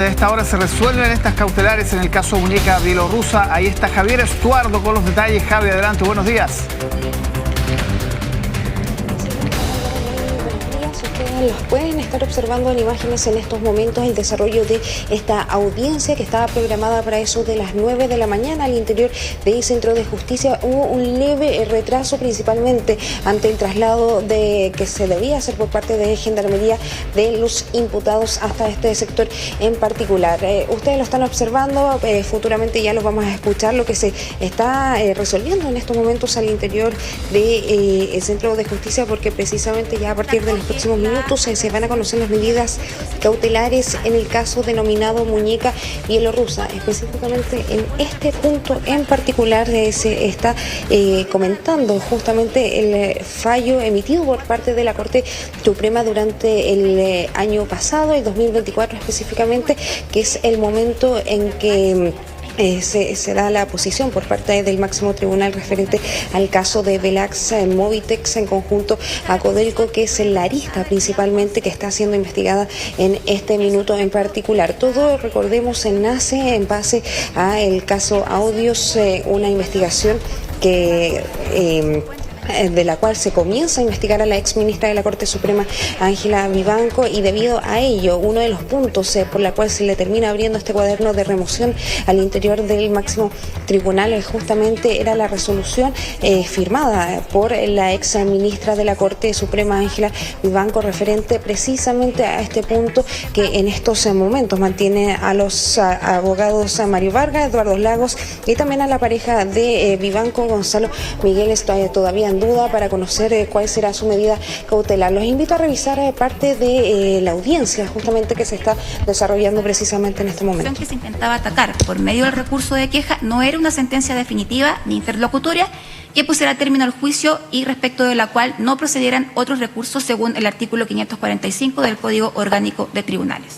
A esta hora se resuelven estas cautelares en el caso Muñeca Bielorrusa. Ahí está Javier Estuardo con los detalles. Javi, adelante, buenos días. Los pueden estar observando en imágenes en estos momentos el desarrollo de esta audiencia que estaba programada para eso de las 9 de la mañana al interior del Centro de Justicia. Hubo un leve retraso principalmente ante el traslado que se debía hacer por parte de Gendarmería de los imputados hasta este sector en particular. Ustedes lo están observando, futuramente ya lo vamos a escuchar, lo que se está resolviendo en estos momentos al interior del Centro de Justicia, porque precisamente ya a partir de los próximos minutos se van a conocer las medidas cautelares en el caso denominado Muñeca Bielorrusa. Específicamente en este punto en particular se está comentando justamente el fallo emitido por parte de la Corte Suprema durante el año pasado, el 2024 específicamente, que es el momento en que se da la posición por parte del máximo tribunal referente al caso de Velax Movitex en conjunto a Codelco, que es la arista principalmente que está siendo investigada en este minuto en particular. Todo, recordemos, nace en base a el caso Audios, una investigación que de la cual se comienza a investigar a la exministra de la Corte Suprema, Ángela Vivanco, y debido a ello, uno de los puntos por la cual se le termina abriendo este cuaderno de remoción al interior del máximo tribunal justamente era la resolución firmada por la exministra de la Corte Suprema, Ángela Vivanco, referente precisamente a este punto que en estos momentos mantiene a los abogados Mario Vargas, Eduardo Lagos y también a la pareja de Vivanco, Gonzalo Miguel, todavía en duda para conocer cuál será su medida cautelar. Los invito a revisar parte de la audiencia justamente que se está desarrollando precisamente en este momento. Que se intentaba atacar por medio del recurso de queja no era una sentencia definitiva ni interlocutoria que pusiera término al juicio y respecto de la cual no procedieran otros recursos según el artículo 545 del Código Orgánico de Tribunales.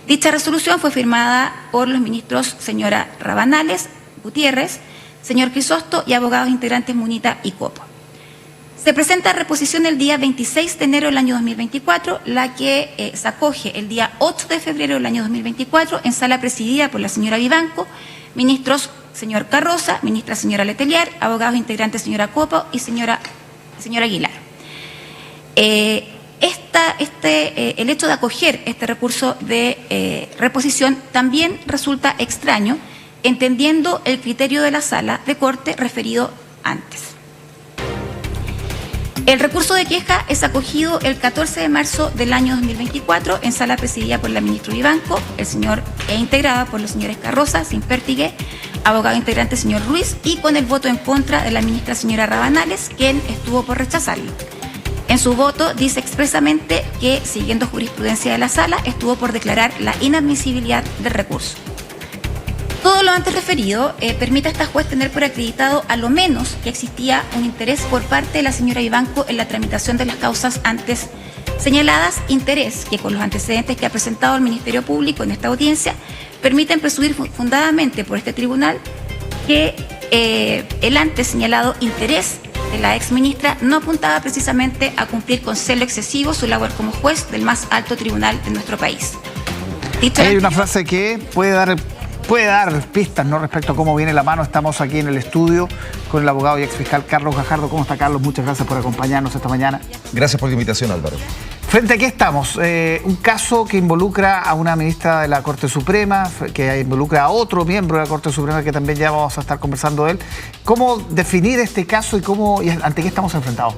Dicha resolución fue firmada por los ministros señora Rabanales, Gutiérrez, señor Crisosto y abogados integrantes Munita y Copo. Se presenta reposición el día 26 de enero del año 2024, la que se acoge el día 8 de febrero del año 2024 en sala presidida por la señora Vivanco, ministros señor Carroza, ministra señora Letelier, abogados integrantes señora Copo y señora Aguilar. El hecho de acoger este recurso de reposición también resulta extraño, entendiendo el criterio de la sala de corte referido antes. El recurso de queja es acogido el 14 de marzo del año 2024 en sala presidida por la ministra Vivanco, e integrada por los señores Carroza, Simpertigue, abogado integrante señor Ruiz, y con el voto en contra de la ministra señora Rabanales, quien estuvo por rechazarlo. En su voto dice expresamente que, siguiendo jurisprudencia de la sala, estuvo por declarar la inadmisibilidad del recurso. Todo lo antes referido permite a esta juez tener por acreditado a lo menos que existía un interés por parte de la señora Vivanco en la tramitación de las causas antes señaladas, interés que con los antecedentes que ha presentado el Ministerio Público en esta audiencia permiten presumir fundadamente por este tribunal que el antes señalado interés de la exministra no apuntaba precisamente a cumplir con celo excesivo su labor como juez del más alto tribunal de nuestro país. Hay una frase que puede dar pistas, ¿no?, respecto a cómo viene la mano. Estamos aquí en el estudio con el abogado y exfiscal Carlos Gajardo. ¿Cómo está, Carlos? Muchas gracias por acompañarnos esta mañana. Gracias por la invitación, Álvaro. Frente a qué estamos, un caso que involucra a una ministra de la Corte Suprema, que involucra a otro miembro de la Corte Suprema, que también ya vamos a estar conversando de él. ¿Cómo definir este caso y ante qué estamos enfrentados?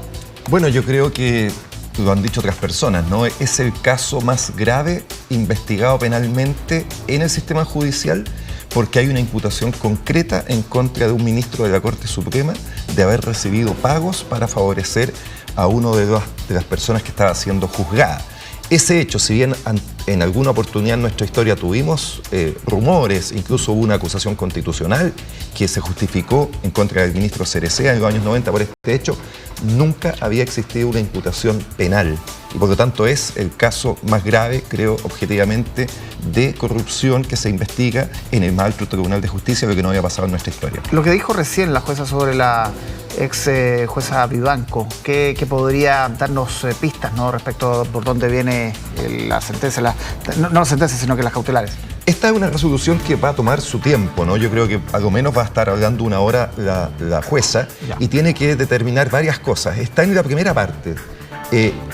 Bueno, yo creo que lo han dicho otras personas, ¿no? Es el caso más grave investigado penalmente en el sistema judicial, porque hay una imputación concreta en contra de un ministro de la Corte Suprema de haber recibido pagos para favorecer a uno de las personas que estaba siendo juzgada. Ese hecho, si bien en alguna oportunidad en nuestra historia tuvimos rumores, incluso hubo una acusación constitucional que se justificó en contra del ministro Cereceda en los años 90 por este hecho, nunca había existido una imputación penal. Y por lo tanto es el caso más grave, creo, objetivamente, de corrupción que se investiga en el más alto Tribunal de Justicia, lo que no había pasado en nuestra historia. Lo que dijo recién la jueza sobre la ex jueza Vivanco. ¿Qué podría darnos pistas, ¿no?, respecto a por dónde viene la sentencia, no la sentencia, sino que las cautelares? Esta es una resolución que va a tomar su tiempo, ¿no? Yo creo que algo menos va a estar hablando una hora la jueza y tiene que determinar varias cosas. Está en la primera parte.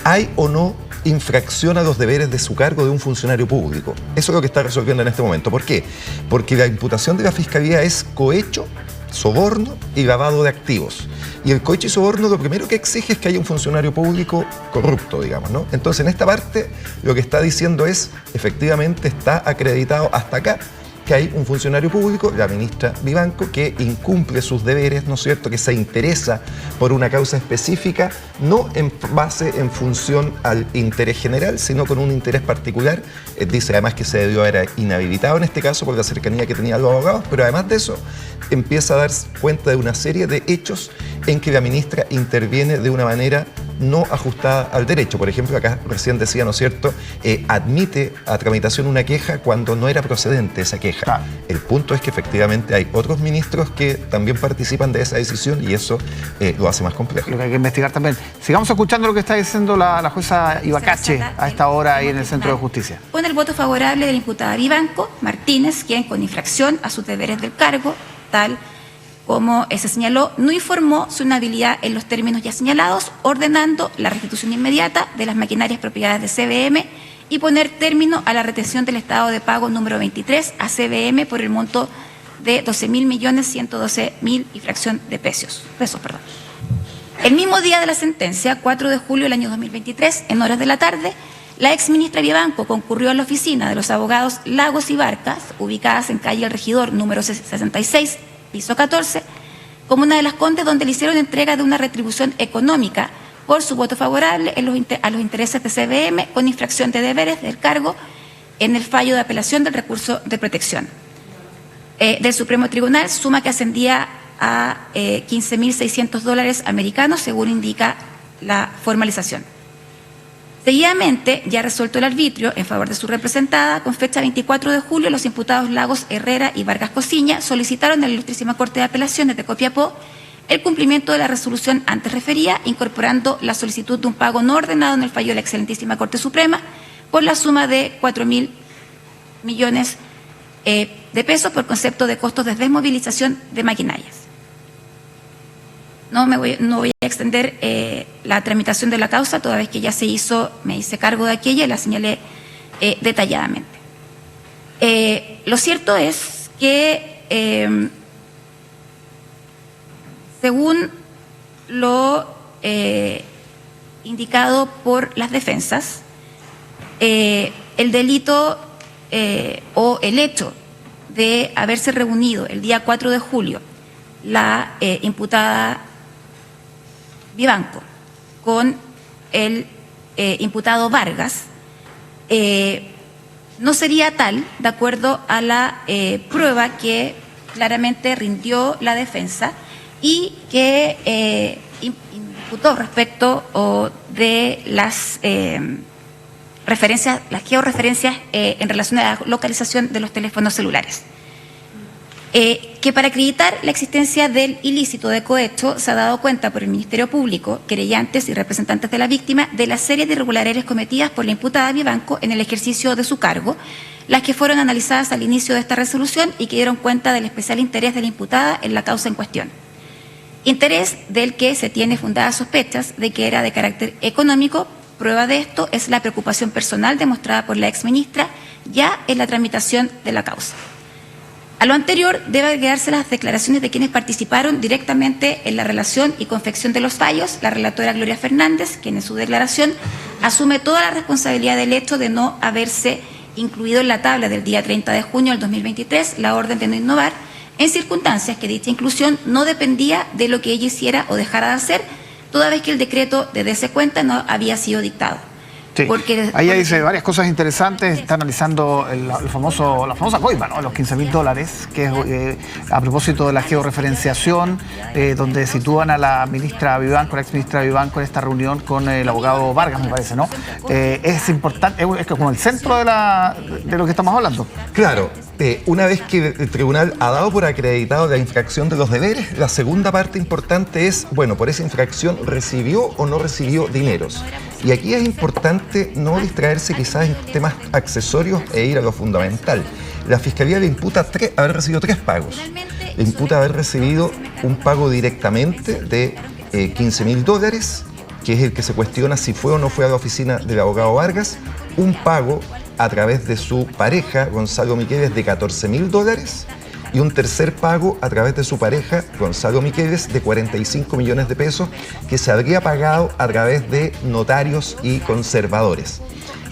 ¿Hay o no infracción a los deberes de su cargo de un funcionario público? Eso es lo que está resolviendo en este momento. ¿Por qué? Porque la imputación de la Fiscalía es cohecho, soborno y lavado de activos. Y el cohecho y soborno lo primero que exige es que haya un funcionario público corrupto, digamos, ¿no? Entonces, en esta parte, lo que está diciendo es, efectivamente, está acreditado hasta acá que hay un funcionario público, la ministra Vivanco, que incumple sus deberes, ¿no es cierto?, que se interesa por una causa específica, no en función al interés general, sino con un interés particular. Dice además que se debió haber inhabilitado en este caso por la cercanía que tenían los abogados, pero además de eso empieza a dar cuenta de una serie de hechos en que la ministra interviene de una manera no ajustada al derecho. Por ejemplo, acá recién decía, ¿no es cierto?, admite a tramitación una queja cuando no era procedente esa queja. Claro. El punto es que efectivamente hay otros ministros que también participan de esa decisión y eso lo hace más complejo. Lo que hay que investigar también. Sigamos escuchando lo que está diciendo la jueza Ibacache a esta hora ahí en el Centro de Justicia. Con el voto favorable de la imputada Vivanco Martínez, quien con infracción a sus deberes del cargo, tal como se señaló, no informó su inhabilidad en los términos ya señalados, ordenando la restitución inmediata de las maquinarias propiedades de CBM y poner término a la retención del estado de pago número 23 a CBM por el monto de 12.112.000 y fracción de pesos. El mismo día de la sentencia, 4 de julio del año 2023, en horas de la tarde, la exministra Vivanco concurrió a la oficina de los abogados Lagos y Barcas, ubicadas en calle El Regidor, número 66, piso 14, comuna de Las Condes, donde le hicieron entrega de una retribución económica por su voto favorable a los intereses de CBM con infracción de deberes del cargo en el fallo de apelación del recurso de protección del Supremo Tribunal, suma que ascendía a $15.600 americanos, según indica la formalización. Seguidamente, ya resuelto el arbitrio en favor de su representada, con fecha 24 de julio, los imputados Lagos, Herrera y Vargas Cosiña solicitaron a la Ilustrísima Corte de Apelaciones de Copiapó el cumplimiento de la resolución antes referida, incorporando la solicitud de un pago no ordenado en el fallo de la Excelentísima Corte Suprema por la suma de 4.000 millones de pesos por concepto de costos de desmovilización de maquinarias. No voy a extender la tramitación de la causa, toda vez que ya me hice cargo de aquella y la señalé detalladamente. Lo cierto es que, según lo indicado por las defensas, el delito o el hecho de haberse reunido el día 4 de julio la imputada Vivanco con el imputado Vargas no sería tal, de acuerdo a la prueba que claramente rindió la defensa y que imputó respecto de las georreferencias en relación a la localización de los teléfonos celulares. Que para acreditar la existencia del ilícito de cohecho se ha dado cuenta por el Ministerio Público, querellantes y representantes de la víctima de la serie de irregularidades cometidas por la imputada Vivanco en el ejercicio de su cargo, las que fueron analizadas al inicio de esta resolución y que dieron cuenta del especial interés de la imputada en la causa en cuestión. Interés del que se tiene fundadas sospechas de que era de carácter económico. Prueba de esto es la preocupación personal demostrada por la exministra ya en la tramitación de la causa. A lo anterior, debe agregarse las declaraciones de quienes participaron directamente en la relación y confección de los fallos, la relatora Gloria Fernández, quien en su declaración asume toda la responsabilidad del hecho de no haberse incluido en la tabla del día 30 de junio del 2023 la orden de no innovar, en circunstancias que dicha inclusión no dependía de lo que ella hiciera o dejara de hacer, toda vez que el decreto de dese cuenta no había sido dictado. Sí. Ahí dice varias cosas interesantes, está analizando la famosa coima, ¿no?, los $15.000, que es a propósito de la georreferenciación, donde sitúan a la ministra Vivanco, la exministra Vivanco, en esta reunión con el abogado Vargas, me parece, ¿no? Es importante, es como el centro de lo que estamos hablando. Claro. una vez que el tribunal ha dado por acreditado la infracción de los deberes, la segunda parte importante es, bueno, por esa infracción recibió o no recibió dineros. Y aquí es importante no distraerse quizás en temas accesorios e ir a lo fundamental. La Fiscalía le imputa haber recibido 3 pagos. Le imputa haber recibido un pago directamente de $15.000, que es el que se cuestiona si fue o no fue a la oficina del abogado Vargas, un pago a través de su pareja, Gonzalo Miqueles, de $14.000, y un tercer pago a través de su pareja, Gonzalo Miqueles, de 45 millones de pesos, que se habría pagado a través de notarios y conservadores.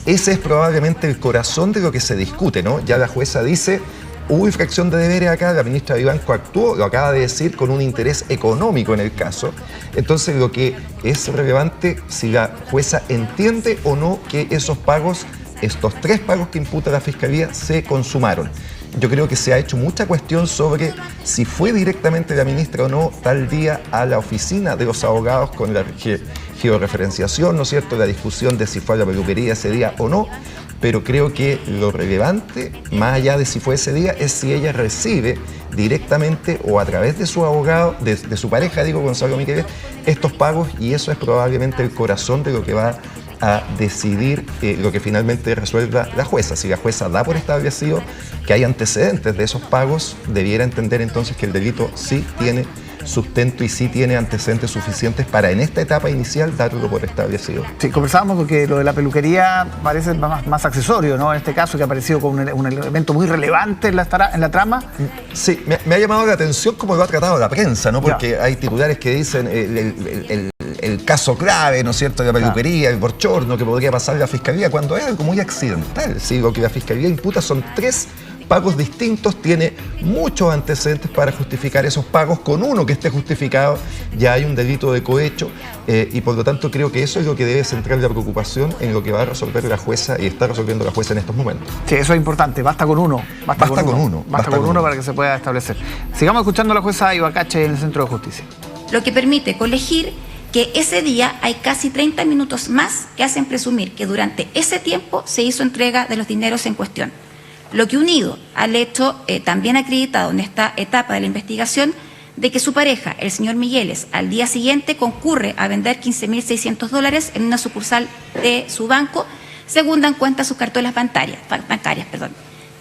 Ese es probablemente el corazón de lo que se discute, ¿no? Ya la jueza dice, hubo infracción de deberes acá, la ministra Vivanco actuó, lo acaba de decir, con un interés económico en el caso. Entonces lo que es relevante, si la jueza entiende o no que esos pagos, estos 3 pagos que imputa la Fiscalía, se consumaron. Yo creo que se ha hecho mucha cuestión sobre si fue directamente la ministra o no tal día a la oficina de los abogados con la georreferenciación, ¿no es cierto?, la discusión de si fue a la peluquería ese día o no, pero creo que lo relevante, más allá de si fue ese día, es si ella recibe directamente o a través de su abogado, de su pareja, digo, Gonzalo Miqueles, estos pagos, y eso es probablemente el corazón de lo que va a decidir lo que finalmente resuelva la jueza. Si la jueza da por establecido que hay antecedentes de esos pagos, debiera entender entonces que el delito sí tiene sustento y sí tiene antecedentes suficientes para en esta etapa inicial darlo por establecido. Sí, conversábamos porque lo de la peluquería parece más accesorio, ¿no? En este caso, que ha aparecido como un elemento muy relevante en la trama. Sí, me ha llamado la atención cómo lo ha tratado la prensa, ¿no? Porque hay titulares que dicen el caso clave, ¿no es cierto?, de la peluquería, el bochorno que podría pasar a la Fiscalía, cuando es algo muy accidental. ¿Sí? Lo que la Fiscalía imputa son 3 pagos distintos, tiene muchos antecedentes para justificar esos pagos. Con uno que esté justificado ya hay un delito de cohecho, y por lo tanto creo que eso es lo que debe centrar la preocupación en lo que va a resolver la jueza y está resolviendo la jueza en estos momentos. Sí, eso es importante, basta con uno. Basta con uno para que se pueda establecer. Sigamos escuchando a la jueza Ibacache en el Centro de Justicia. Lo que permite colegir que ese día hay casi 30 minutos más que hacen presumir que durante ese tiempo se hizo entrega de los dineros en cuestión. Lo que unido al hecho también acreditado en esta etapa de la investigación de que su pareja, el señor Miqueles, al día siguiente concurre a vender $15.600 en una sucursal de su banco, según dan cuenta sus cartolas bancarias,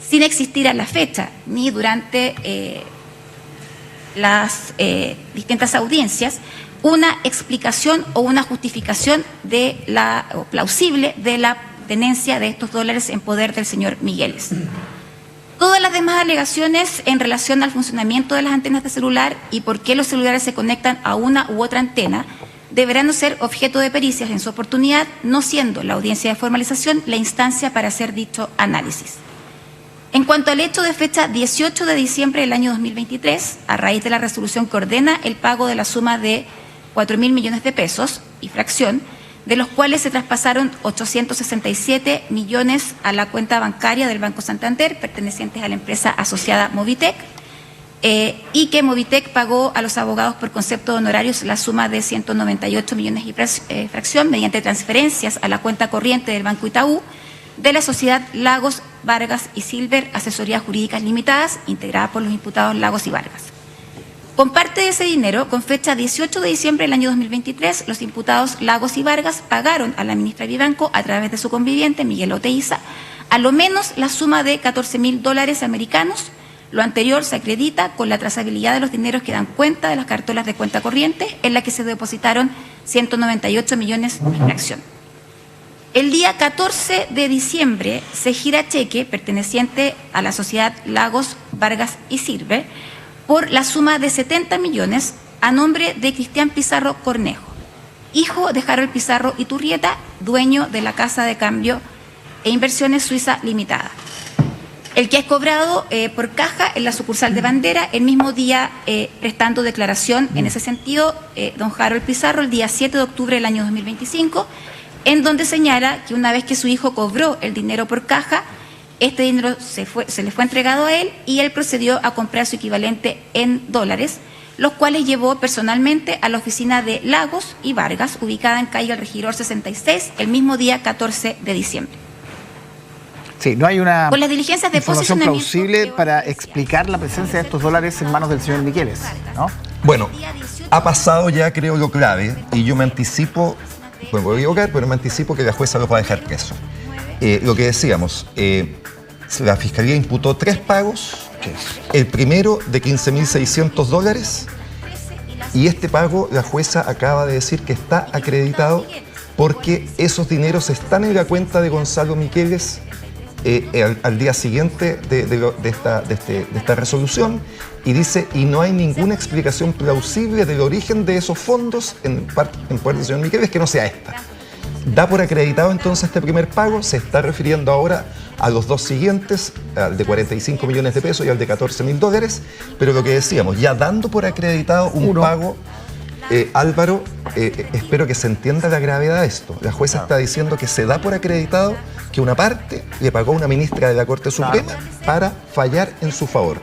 sin existir a la fecha ni durante las distintas audiencias una explicación o una justificación plausible de la tenencia de estos dólares en poder del señor Miqueles. Todas las demás alegaciones en relación al funcionamiento de las antenas de celular y por qué los celulares se conectan a una u otra antena deberán ser objeto de pericias en su oportunidad, no siendo la audiencia de formalización la instancia para hacer dicho análisis. En cuanto al hecho de fecha 18 de diciembre del año 2023, a raíz de la resolución que ordena el pago de la suma de 4.000 millones de pesos y fracción, de los cuales se traspasaron 867 millones a la cuenta bancaria del Banco Santander, pertenecientes a la empresa asociada Movitec, y que Movitec pagó a los abogados por concepto de honorarios la suma de 198 millones y fracción mediante transferencias a la cuenta corriente del Banco Itaú de la sociedad Lagos, Vargas y Silver Asesorías Jurídicas Limitadas, integrada por los imputados Lagos y Vargas. Con parte de ese dinero, con fecha 18 de diciembre del año 2023, los imputados Lagos y Vargas pagaron a la ministra Vivanco, a través de su conviviente, Miguel Oteiza, a lo menos la suma de $14.000 americanos. Lo anterior se acredita con la trazabilidad de los dineros que dan cuenta de las cartolas de cuenta corriente, en la que se depositaron 198 millones en fracción. El día 14 de diciembre se gira cheque perteneciente a la sociedad Lagos, Vargas y Silver por la suma de 70 millones a nombre de Cristian Pizarro Cornejo, hijo de Harold Pizarro Iturrieta, dueño de la Casa de Cambio e Inversiones Suiza Limitada, el que es cobrado por caja en la sucursal de Bandera, el mismo día prestando declaración en ese sentido don Harold Pizarro el día 7 de octubre del año 2025, en donde señala que una vez que su hijo cobró el dinero por caja, este dinero se le fue entregado a él y él procedió a comprar su equivalente en dólares, los cuales llevó personalmente a la oficina de Lagos y Vargas, ubicada en calle El Regidor 66, el mismo día 14 de diciembre. Sí, no hay una con las diligencias de información posicionamiento plausible para explicar la presencia de estos dólares en manos del señor Miqueles, ¿no? Bueno, ha pasado ya, creo, lo clave, y yo me anticipo, me voy a equivocar, pero me anticipo que la jueza los va a dejar preso. Lo que decíamos, la Fiscalía imputó 3 pagos, el primero de $15.600, y este pago la jueza acaba de decir que está acreditado porque esos dineros están en la cuenta de Gonzalo Miqueles al día siguiente de esta resolución, y dice, y no hay ninguna explicación plausible del origen de esos fondos en poder del señor Miqueles que no sea esta. Da por acreditado entonces este primer pago, se está refiriendo ahora a los 2 siguientes, al de 45 millones de pesos y al de $14.000, pero lo que decíamos, ya dando por acreditado un pago, Álvaro, espero que se entienda la gravedad de esto. La jueza está diciendo que se da por acreditado que una parte le pagó a una ministra de la Corte Suprema para fallar en su favor.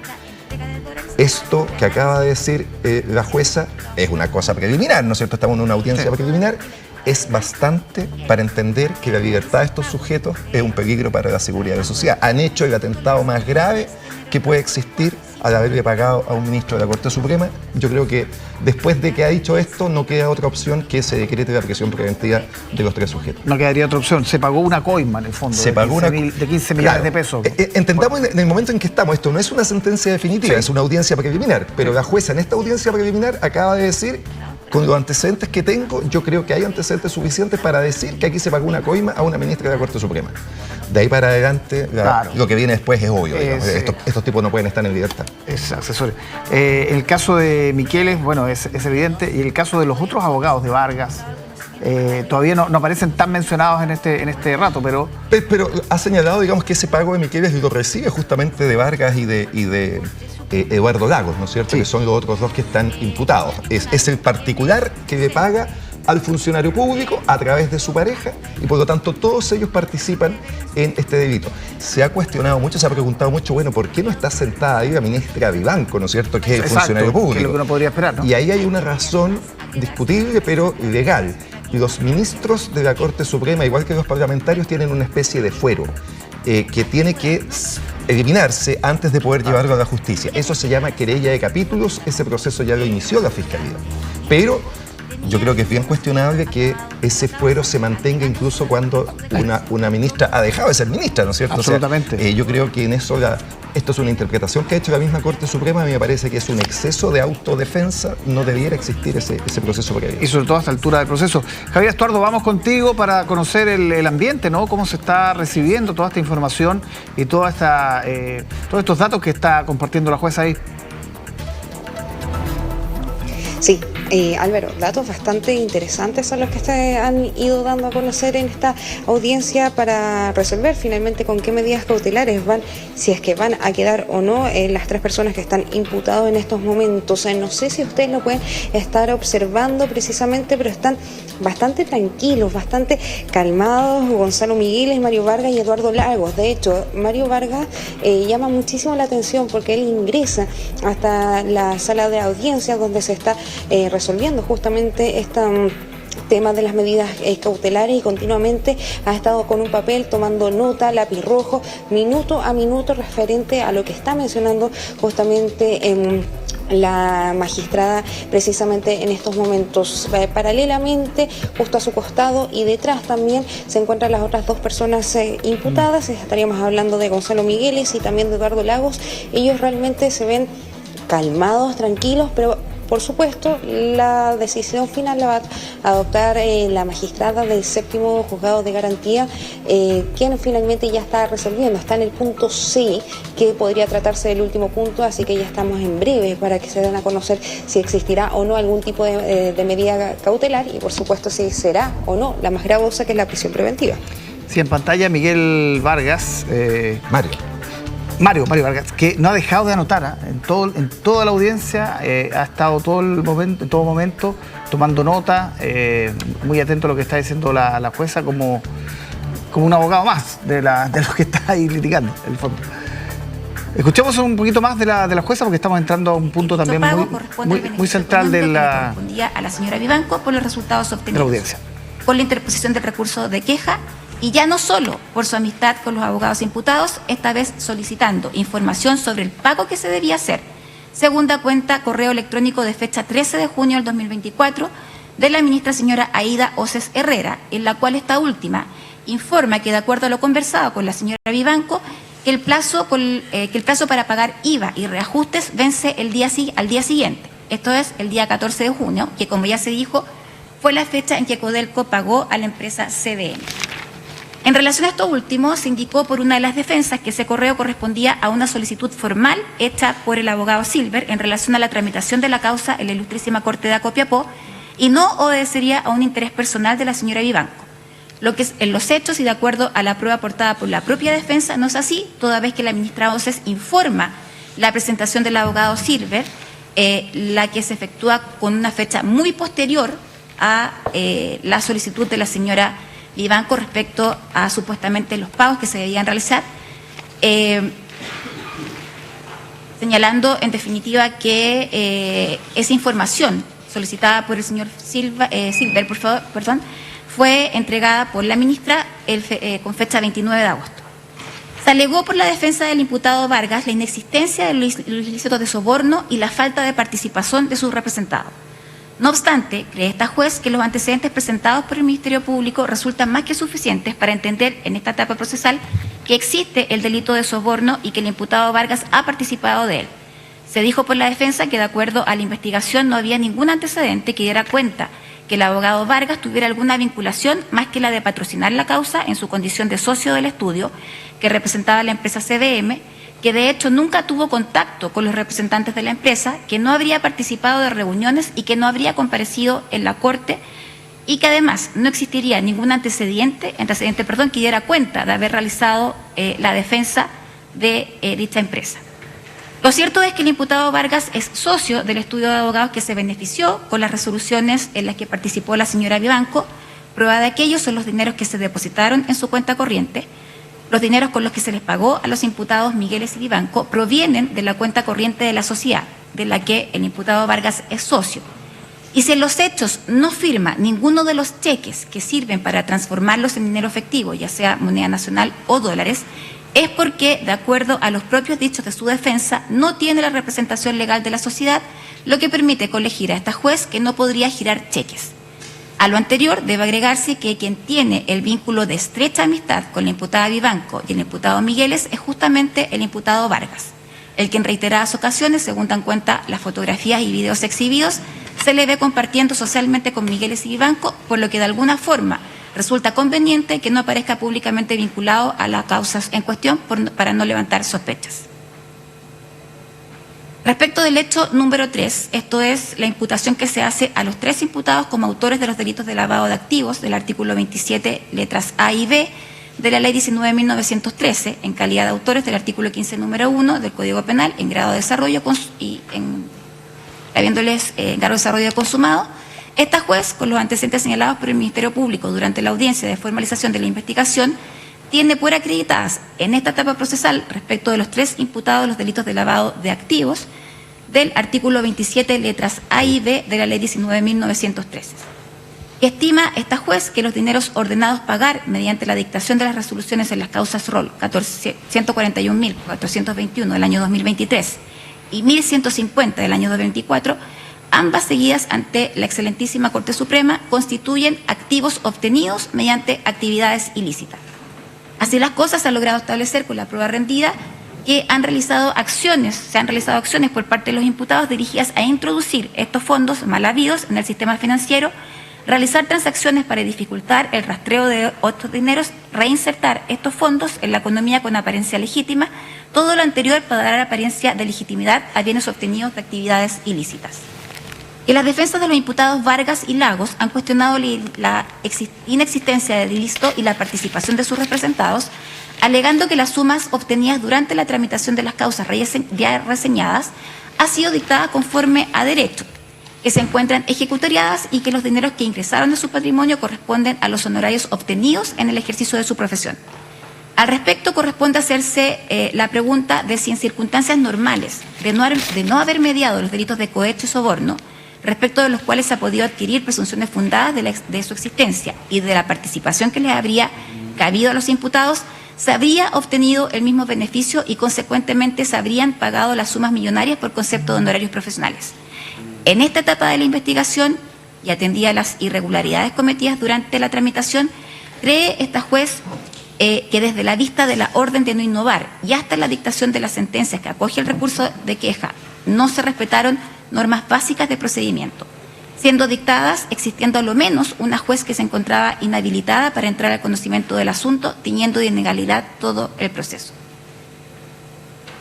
Esto que acaba de decir la jueza es una cosa preliminar, ¿no es cierto? Estamos en una audiencia preliminar. Es bastante para entender que la libertad de estos sujetos es un peligro para la seguridad de la sociedad. Han hecho el atentado más grave que puede existir al haberle pagado a un ministro de la Corte Suprema. Yo creo que después de que ha dicho esto, no queda otra opción que se decrete la prisión preventiva de los 3 sujetos. No quedaría otra opción. Se pagó una coima, en el fondo, se pagó de 15 millones de pesos. Entendamos en el momento en que estamos, esto no es una sentencia definitiva, es una audiencia preliminar, pero la jueza en esta audiencia preliminar acaba de decir, con los antecedentes que tengo, yo creo que hay antecedentes suficientes para decir que aquí se pagó una coima a una ministra de la Corte Suprema. De ahí para adelante, lo que viene después es obvio. Estos tipos no pueden estar en libertad. Es accesorio. El caso de Miqueles, bueno, es evidente. Y el caso de los otros abogados, de Vargas, todavía no aparecen tan mencionados en este rato, pero... Pero ha señalado, digamos, que ese pago de Miqueles lo recibe justamente de Vargas y de Eduardo Lagos, ¿no es cierto? Sí. Que son los otros 2 que están imputados. Es el particular que le paga al funcionario público a través de su pareja, y por lo tanto todos ellos participan en este delito. Se ha cuestionado mucho, se ha preguntado mucho, bueno, ¿por qué no está sentada ahí la ministra Vivanco, ¿no es cierto?, que es el funcionario público? Que es lo que uno podría esperar, ¿no? Y ahí hay una razón discutible, pero legal. Los ministros de la Corte Suprema, igual que los parlamentarios, tienen una especie de fuero que tiene que eliminarse antes de poder llevarlo a la justicia. Eso se llama querella de capítulos, ese proceso ya lo inició la Fiscalía. Pero yo creo que es bien cuestionable que ese fuero se mantenga incluso cuando una ministra ha dejado de ser ministra, ¿no es cierto? Absolutamente. O sea, yo creo que en eso esto es una interpretación que ha hecho la misma Corte Suprema. A mí me parece que es un exceso de autodefensa, no debiera existir ese proceso previo. Y sobre todo a esta altura del proceso. Javier Estuardo, vamos contigo para conocer el ambiente, ¿no? Cómo se está recibiendo toda esta información y todos estos datos que está compartiendo la jueza ahí. Sí, Álvaro, datos bastante interesantes son los que se han ido dando a conocer en esta audiencia para resolver finalmente con qué medidas cautelares van, si es que van a quedar o no las 3 personas que están imputados en estos momentos. No sé si ustedes lo pueden estar observando precisamente, pero están bastante tranquilos, bastante calmados Gonzalo Miqueles, Mario Vargas y Eduardo Lagos. De hecho, Mario Vargas llama muchísimo la atención porque él ingresa hasta la sala de audiencias donde se está resolviendo justamente esta tema de las medidas cautelares, y continuamente ha estado con un papel tomando nota, lápiz rojo, minuto a minuto referente a lo que está mencionando justamente la magistrada precisamente en estos momentos. Paralelamente, justo a su costado y detrás también se encuentran las otras 2 personas imputadas. Estaríamos hablando de Gonzalo Miqueles y también de Eduardo Lagos. Ellos realmente se ven calmados, tranquilos, pero por supuesto, la decisión final la va a adoptar la magistrada del 7º Juzgado de Garantía, quien finalmente ya está resolviendo. Está en el punto C, que podría tratarse del último punto, así que ya estamos en breve para que se den a conocer si existirá o no algún tipo de medida cautelar, y por supuesto si será o no la más gravosa, que es la prisión preventiva. Sí, en pantalla Miguel Vargas. Mario Vargas, que no ha dejado de anotar, en toda la audiencia, ha estado en todo momento tomando nota, muy atento a lo que está diciendo la jueza, como un abogado más de lo que está ahí litigando, en el fondo. Escuchemos un poquito más de la jueza, porque estamos entrando a un punto también muy central de la... Correspondía a la señora Vivanco por los resultados obtenidos de la audiencia. Con la interposición del recurso de queja Y ya no solo por su amistad con los abogados imputados, esta vez solicitando información sobre el pago que se debía hacer. Segunda cuenta, correo electrónico de fecha 13 de junio del 2024 de la ministra señora Aída Oces Herrera, en la cual esta última informa que, de acuerdo a lo conversado con la señora Vivanco, que el plazo para pagar IVA y reajustes vence al día siguiente. Esto es el día 14 de junio, que, como ya se dijo, fue la fecha en que Codelco pagó a la empresa CVM. En relación a esto último, se indicó por una de las defensas que ese correo correspondía a una solicitud formal hecha por el abogado Silver en relación a la tramitación de la causa en la Ilustrísima Corte de Copiapó y no obedecería a un interés personal de la señora Vivanco. Lo que es en los hechos y de acuerdo a la prueba aportada por la propia defensa no es así, toda vez que la ministra Oces informa la presentación del abogado Silver, la que se efectúa con una fecha muy posterior a la solicitud de la señora Vivanco respecto a supuestamente los pagos que se debían realizar, señalando en definitiva que esa información solicitada por el señor Silver, fue entregada por la ministra con fecha 29 de agosto. Se alegó por la defensa del imputado Vargas la inexistencia de los ilícitos de soborno y la falta de participación de sus representados. No obstante, cree esta juez que los antecedentes presentados por el Ministerio Público resultan más que suficientes para entender en esta etapa procesal que existe el delito de soborno y que el imputado Vargas ha participado de él. Se dijo por la defensa que, de acuerdo a la investigación, no había ningún antecedente que diera cuenta que el abogado Vargas tuviera alguna vinculación más que la de patrocinar la causa en su condición de socio del estudio que representaba la empresa CVM, que de hecho nunca tuvo contacto con los representantes de la empresa, que no habría participado de reuniones y que no habría comparecido en la corte, y que además no existiría ningún antecedente que diera cuenta de haber realizado la defensa de dicha empresa. Lo cierto es que el imputado Vargas es socio del estudio de abogados que se benefició con las resoluciones en las que participó la señora Vivanco. Prueba de aquello son los dineros que se depositaron en su cuenta corriente. Los dineros con los que se les pagó a los imputados Migueles y Vivanco provienen de la cuenta corriente de la sociedad, de la que el imputado Vargas es socio. Y si en los hechos no firma ninguno de los cheques que sirven para transformarlos en dinero efectivo, ya sea moneda nacional o dólares, es porque, de acuerdo a los propios dichos de su defensa, no tiene la representación legal de la sociedad, lo que permite colegir a esta juez que no podría girar cheques. A lo anterior debe agregarse que quien tiene el vínculo de estrecha amistad con la imputada Vivanco y el imputado Migueles es justamente el imputado Vargas, el que en reiteradas ocasiones, según dan cuenta las fotografías y videos exhibidos, se le ve compartiendo socialmente con Migueles y Vivanco, por lo que de alguna forma resulta conveniente que no aparezca públicamente vinculado a las causas en cuestión para no levantar sospechas. Respecto del hecho número 3, esto es la imputación que se hace a los 3 imputados como autores de los delitos de lavado de activos del artículo 27, letras A y B, de la Ley 19.913, en calidad de autores del artículo 15, número 1 del Código Penal, en grado de desarrollo habiéndoles grado de desarrollo consumado. Esta juez, con los antecedentes señalados por el Ministerio Público durante la audiencia de formalización de la investigación, tiene por acreditadas en esta etapa procesal respecto de los 3 imputados los delitos de lavado de activos del artículo 27, letras A y B de la Ley 19.913. Estima esta juez que los dineros ordenados pagar mediante la dictación de las resoluciones en las causas ROL 141.421 del año 2023 y 1.150 del año 2024, ambas seguidas ante la excelentísima Corte Suprema, constituyen activos obtenidos mediante actividades ilícitas. Así las cosas, se ha logrado establecer con la prueba rendida que se han realizado acciones por parte de los imputados dirigidas a introducir estos fondos mal habidos en el sistema financiero, realizar transacciones para dificultar el rastreo de otros dineros, reinsertar estos fondos en la economía con apariencia legítima, todo lo anterior para dar apariencia de legitimidad a bienes obtenidos de actividades ilícitas. Y las defensas de los imputados Vargas y Lagos han cuestionado la inexistencia del ilícito y la participación de sus representados, alegando que las sumas obtenidas durante la tramitación de las causas ya reseñadas ha sido dictada conforme a derecho, que se encuentran ejecutoriadas y que los dineros que ingresaron de su patrimonio corresponden a los honorarios obtenidos en el ejercicio de su profesión. Al respecto, corresponde hacerse la pregunta de si en circunstancias normales de no haber mediado los delitos de cohecho y soborno, respecto de los cuales se ha podido adquirir presunciones fundadas de su existencia y de la participación que les habría cabido a los imputados, se habría obtenido el mismo beneficio y consecuentemente se habrían pagado las sumas millonarias por concepto de honorarios profesionales. En esta etapa de la investigación y atendida a las irregularidades cometidas durante la tramitación, cree esta juez que desde la vista de la orden de no innovar y hasta la dictación de las sentencias que acoge el recurso de queja, no se respetaron normas básicas de procedimiento, siendo dictadas existiendo a lo menos una juez que se encontraba inhabilitada para entrar al conocimiento del asunto, tiñendo de ilegalidad todo el proceso.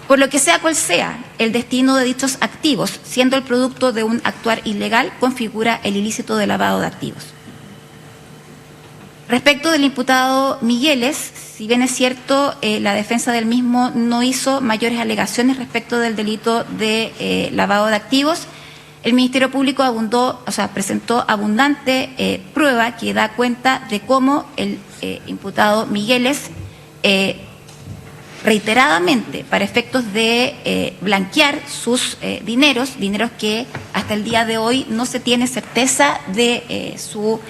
Por lo que sea cual sea el destino de dichos activos, siendo el producto de un actuar ilegal, configura el ilícito de lavado de activos. Respecto del imputado Migueles, si bien es cierto, la defensa del mismo no hizo mayores alegaciones respecto del delito de lavado de activos, el Ministerio Público presentó abundante prueba que da cuenta de cómo el imputado Migueles reiteradamente, para efectos de blanquear sus dineros que hasta el día de hoy no se tiene certeza de su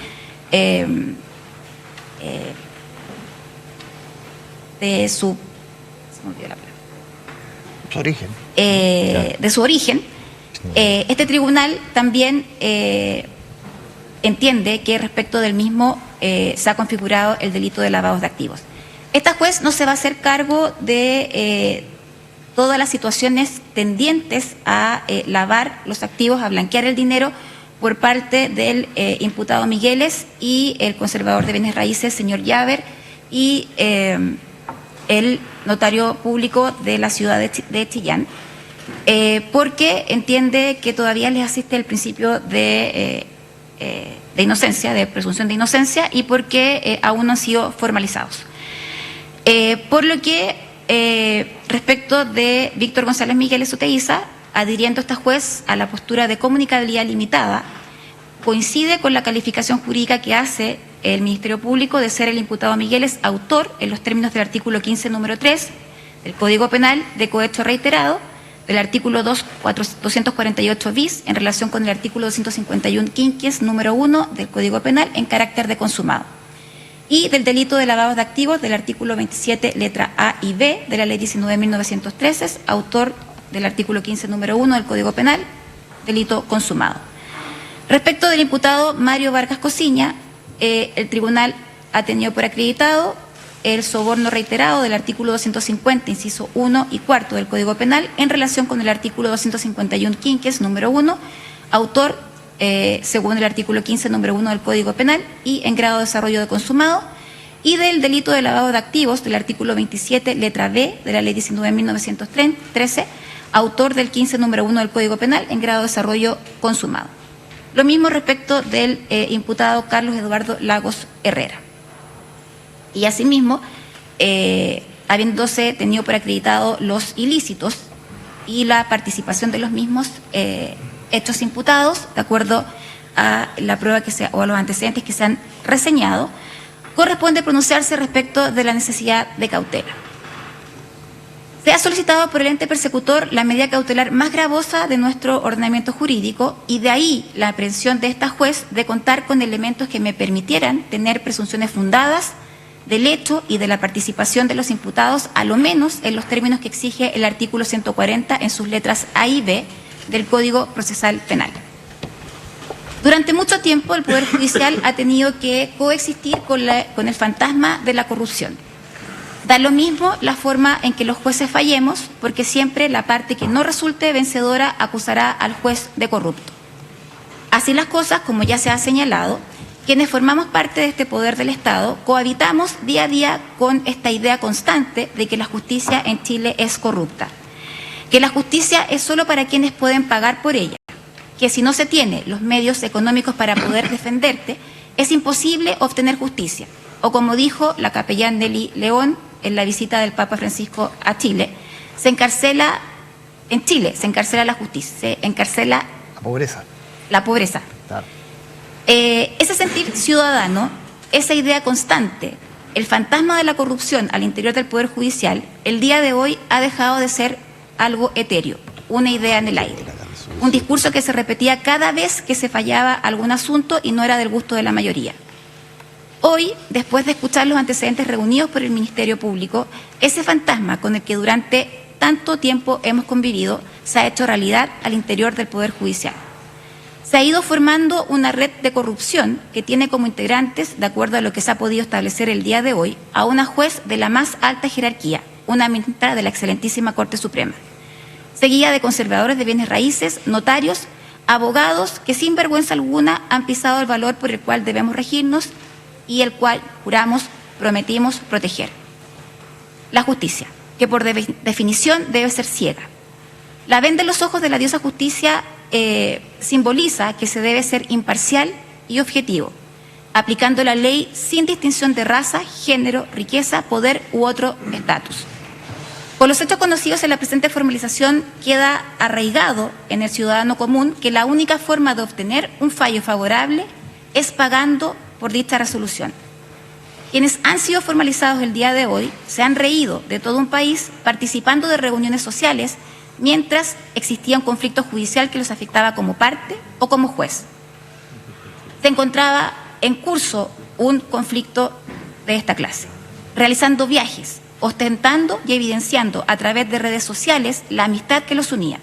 origen. De su origen. Este tribunal también entiende que respecto del mismo se ha configurado el delito de lavado de activos. Esta juez no se va a hacer cargo de todas las situaciones tendientes a lavar los activos, a blanquear el dinero por parte del imputado Migueles y el conservador de bienes raíces, señor Llaver, y el notario público de la ciudad de Chillán, porque entiende que todavía les asiste el principio de inocencia, de presunción de inocencia, y porque aún no han sido formalizados. Por lo que respecto de Víctor González Migueles Uteiza, adhiriendo esta juez a la postura de comunicabilidad limitada, coincide con la calificación jurídica que hace el Ministerio Público de ser el imputado Migueles autor, en los términos del artículo 15, número 3, del Código Penal, de cohecho reiterado, del artículo 248 bis, en relación con el artículo 251 quinquies, número 1, del Código Penal, en carácter de consumado, y del delito de lavado de activos del artículo 27, letra A y B, de la Ley 19.913, autor del artículo 15, número 1 del Código Penal, delito consumado. Respecto del imputado Mario Vargas Cosiña, el tribunal ha tenido por acreditado el soborno reiterado del artículo 250, inciso 1 y 4 del Código Penal, en relación con el artículo 251 quinquies, número 1, autor, según el artículo 15, número 1 del Código Penal, y en grado de desarrollo de consumado, y del delito de lavado de activos del artículo 27, letra B, de la Ley 19.913, autor del 15, número 1 del Código Penal, en grado de desarrollo consumado. Lo mismo respecto del imputado Carlos Eduardo Lagos Herrera. Y asimismo, habiéndose tenido por acreditado los ilícitos y la participación de los mismos hechos imputados, de acuerdo a la prueba o a los antecedentes que se han reseñado, corresponde pronunciarse respecto de la necesidad de cautela. Se ha solicitado por el ente persecutor la medida cautelar más gravosa de nuestro ordenamiento jurídico, y de ahí la aprehensión de esta juez de contar con elementos que me permitieran tener presunciones fundadas del hecho y de la participación de los imputados, a lo menos en los términos que exige el artículo 140 en sus letras A y B del Código Procesal Penal. Durante mucho tiempo el Poder Judicial ha tenido que coexistir con el fantasma de la corrupción. Da lo mismo la forma en que los jueces fallemos, porque siempre la parte que no resulte vencedora acusará al juez de corrupto. Así las cosas, como ya se ha señalado, quienes formamos parte de este poder del Estado cohabitamos día a día con esta idea constante de que la justicia en Chile es corrupta, que la justicia es solo para quienes pueden pagar por ella, que si no se tiene los medios económicos para poder defenderte, es imposible obtener justicia. O como dijo la capellán Nelly León en la visita del Papa Francisco a Chile, se encarcela la justicia, se encarcela la pobreza. Claro. Ese sentir ciudadano, esa idea constante, el fantasma de la corrupción al interior del Poder Judicial, el día de hoy ha dejado de ser algo etéreo, una idea en el aire, un discurso que se repetía cada vez que se fallaba algún asunto y no era del gusto de la mayoría. Hoy, después de escuchar los antecedentes reunidos por el Ministerio Público, ese fantasma con el que durante tanto tiempo hemos convivido se ha hecho realidad al interior del Poder Judicial. Se ha ido formando una red de corrupción que tiene como integrantes, de acuerdo a lo que se ha podido establecer el día de hoy, a una juez de la más alta jerarquía, una ministra de la excelentísima Corte Suprema, seguida de conservadores de bienes raíces, notarios, abogados que sin vergüenza alguna han pisado el valor por el cual debemos regirnos y el cual juramos, prometimos proteger. La justicia, que por definición debe ser ciega. La venda en los ojos de la diosa justicia simboliza que se debe ser imparcial y objetivo, aplicando la ley sin distinción de raza, género, riqueza, poder u otro estatus. Por los hechos conocidos en la presente formalización queda arraigado en el ciudadano común que la única forma de obtener un fallo favorable es pagando por dicha resolución. Quienes han sido formalizados el día de hoy se han reído de todo un país participando de reuniones sociales mientras existía un conflicto judicial que los afectaba como parte o como juez. Se encontraba en curso un conflicto de esta clase, realizando viajes, ostentando y evidenciando a través de redes sociales la amistad que los unía,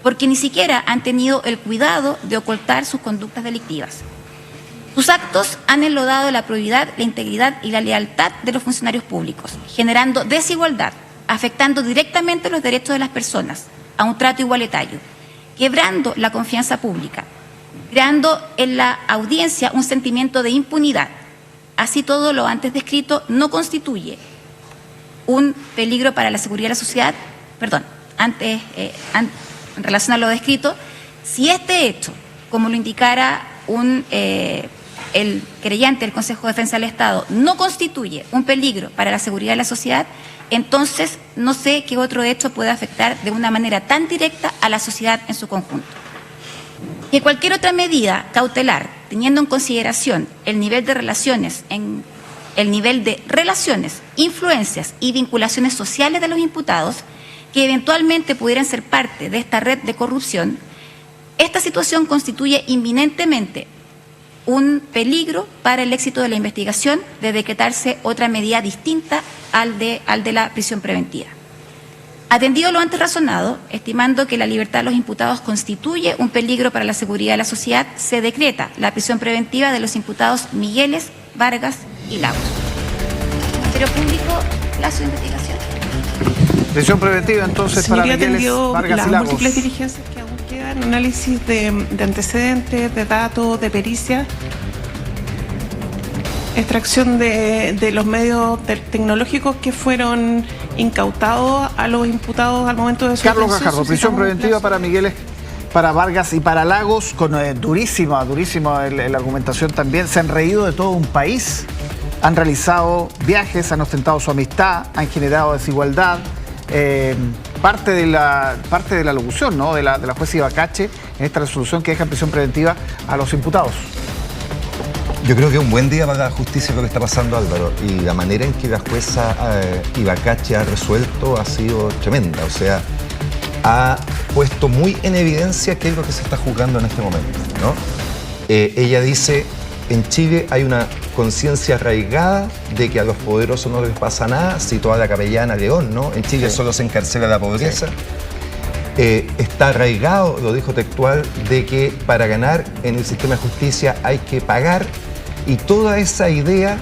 porque ni siquiera han tenido el cuidado de ocultar sus conductas delictivas. Sus actos han enlodado la probidad, la integridad y la lealtad de los funcionarios públicos, generando desigualdad, afectando directamente los derechos de las personas a un trato igualitario, quebrando la confianza pública, creando en la audiencia un sentimiento de impunidad. Así todo lo antes descrito no constituye un peligro para la seguridad de la sociedad, en relación a lo descrito, si este hecho, como lo indicara el querellante del Consejo de Defensa del Estado, no constituye un peligro para la seguridad de la sociedad, entonces no sé qué otro hecho puede afectar de una manera tan directa a la sociedad en su conjunto. Que cualquier otra medida cautelar, teniendo en consideración el nivel de relaciones, influencias y vinculaciones sociales de los imputados, que eventualmente pudieran ser parte de esta red de corrupción, esta situación constituye inminentemente un peligro para el éxito de la investigación de decretarse otra medida distinta al de la prisión preventiva. Atendido lo antes razonado, estimando que la libertad de los imputados constituye un peligro para la seguridad de la sociedad, se decreta la prisión preventiva de los imputados Migueles, Vargas y Lagos. Ministerio Público, plazo de investigación. Prisión preventiva entonces para Migueles, Vargas y Lagos. Las múltiples diligencias que aún quedan, análisis de antecedentes, de datos, de pericia, extracción de los medios tecnológicos que fueron incautados a los imputados al momento de su Carlos Gajardo, prisión preventiva para Migueles, para Vargas y para Lagos, con durísima la argumentación también. Se han reído de todo un país, han realizado viajes, han ostentado su amistad, han generado desigualdad. Parte de la locución, ¿no?, de la jueza Ibacache en esta resolución que deja en prisión preventiva a los imputados. Yo creo que un buen día para la justicia lo que está pasando, Álvaro, y la manera en que la jueza Ibacache ha resuelto ha sido tremenda. O sea, ha puesto muy en evidencia qué es lo que se está juzgando en este momento, ¿no? Ella dice, en Chile hay una conciencia arraigada de que a los poderosos no les pasa nada, citó a la capellana León, ¿no? En Chile solo se encarcela la pobreza. Está arraigado, lo dijo textual, de que para ganar en el sistema de justicia hay que pagar, y toda esa idea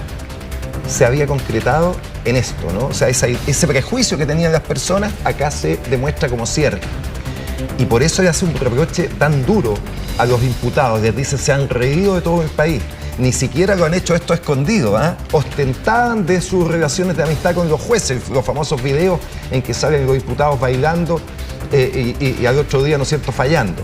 se había concretado en esto, ¿no? O sea, ese prejuicio que tenían las personas acá se demuestra como cierto. Y por eso le hace un reproche tan duro a los imputados. Les dice, se han reído de todo el país. Ni siquiera lo han hecho esto escondido, ¿eh? Ostentaban de sus relaciones de amistad con los jueces, los famosos videos en que salen los imputados bailando y al otro día, ¿no es cierto?, fallando.